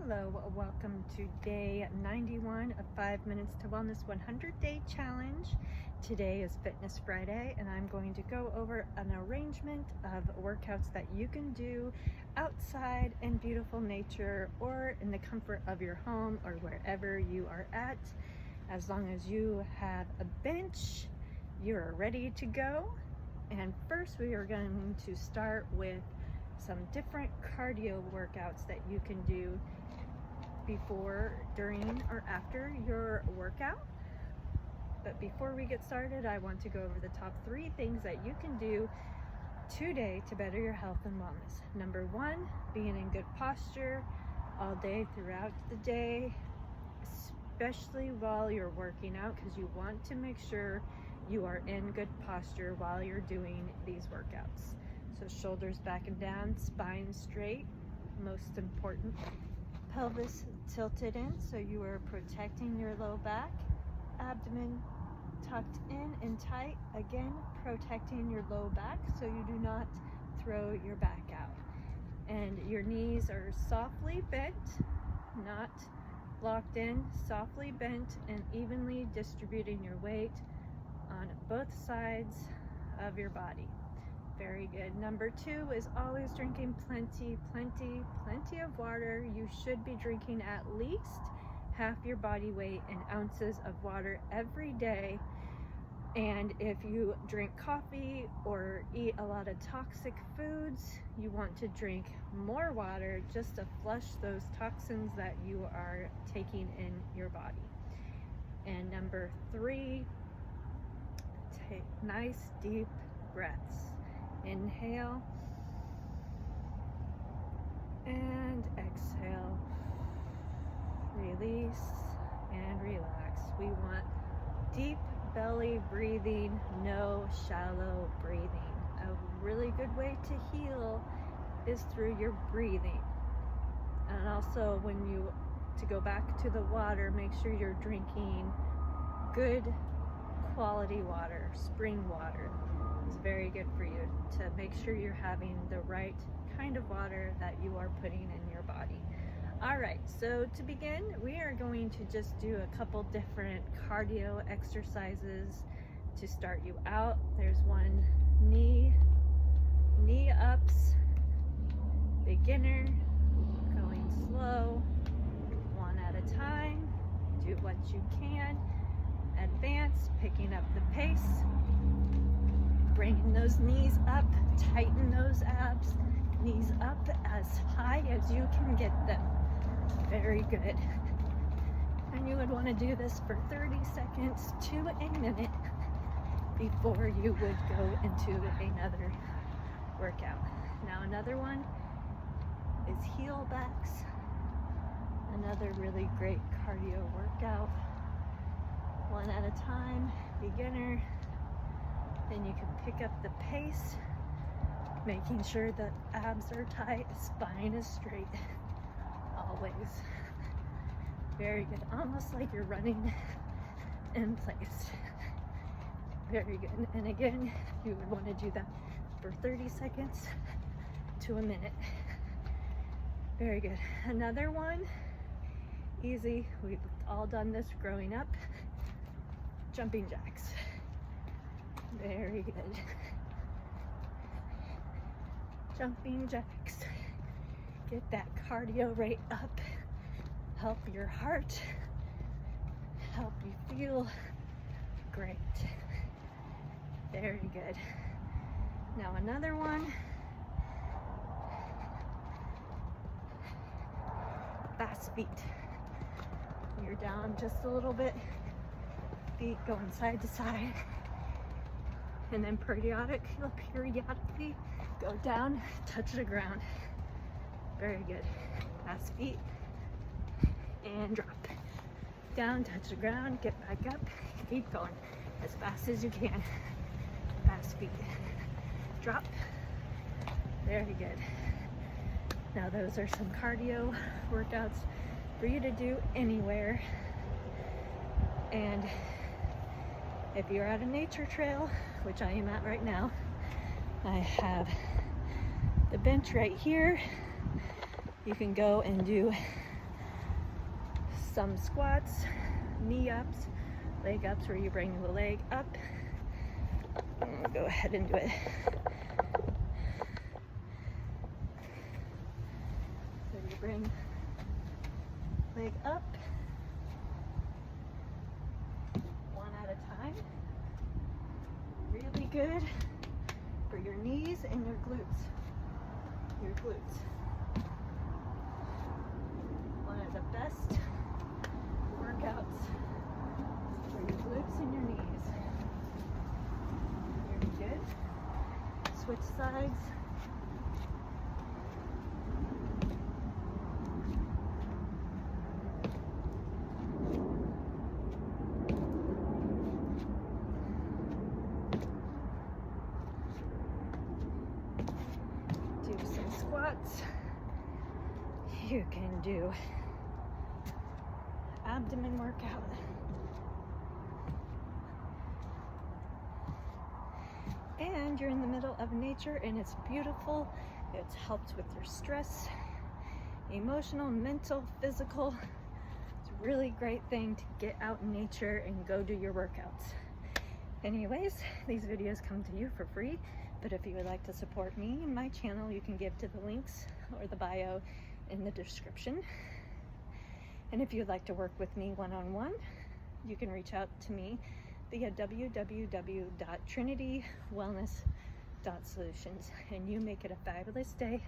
Hello, welcome to day 91 of 5 Minutes to Wellness 100-Day Challenge. Today is Fitness Friday, and I'm going to go over an arrangement of workouts that you can do outside in beautiful nature or in the comfort of your home or wherever you are at. As long as you have a bench, you're ready to go. And first we are going to start with some different cardio workouts that you can do before, during, or after your workout. But before we get started, I want to go over the top 3 things that you can do today to better your health and wellness. Number 1, being in good posture all day throughout the day, especially while you're working out, because you want to make sure you are in good posture while you're doing these workouts. So shoulders back and down, spine straight, most important. Pelvis tilted in so you are protecting your low back. Abdomen tucked in and tight, again protecting your low back so you do not throw your back out. And your knees are softly bent, not locked in, softly bent, and evenly distributing your weight on both sides of your body. Very good. Number 2 is always drinking plenty of water. You should be drinking at least half your body weight in ounces of water every day. And if you drink coffee or eat a lot of toxic foods, you want to drink more water just to flush those toxins that you are taking in your body. And number 3, take nice deep breaths. Inhale and exhale. Release and relax. We want deep belly breathing, no shallow breathing. A really good way to heal is through your breathing. And also, to go back to the water, make sure you're drinking good quality water, spring water. It's very good for you to make sure you're having the right kind of water that you are putting in your body. All right, so to begin, we are going to just do a couple different cardio exercises to start you out. There's one knee ups, beginner, going slow, one at a time, do what you can. Advance, picking up the pace. Bringing those knees up, tighten those abs, knees up as high as you can get them. Very good. And you would want to do this for 30 seconds to a minute before you would go into another workout. Now another one is heel backs. Another really great cardio workout. One at a time, beginner. Then you can pick up the pace, making sure that abs are tight, spine is straight, always. Very good, almost like you're running in place. Very good, and again, you would want to do that for 30 seconds to a minute. Very good. Another one, easy, we've all done this growing up, jumping jacks. Very good. Jumping jacks. Get that cardio rate up. Help your heart. Help you feel great. Very good. Now another one. Fast feet. You're down just a little bit. Feet going side to side. And then periodically go down, touch the ground. Very good. Fast feet and drop. Down, touch the ground, get back up, keep going as fast as you can. Fast feet. Drop. Very good. Now those are some cardio workouts for you to do anywhere. And if you're at a nature trail, which I am at right now, I have the bench right here. You can go and do some squats, knee ups, leg ups, where you bring the leg up. I'm gonna go ahead and do it. So you bring leg up, one at a time. Really good for your knees and your glutes. One of the best workouts for your glutes and your knees. Very good. Switch sides. Do some squats. You can do abdomen workout. And you're in the middle of nature and it's beautiful. It helps with your stress, emotional, mental, physical. It's a really great thing to get out in nature and go do your workouts. Anyways, these videos come to you for free, but if you would like to support me and my channel, you can give to the links or the bio in the description. And if you'd like to work with me one-on-one, you can reach out to me via www.trinitywellness.solutions. And you make it a fabulous day.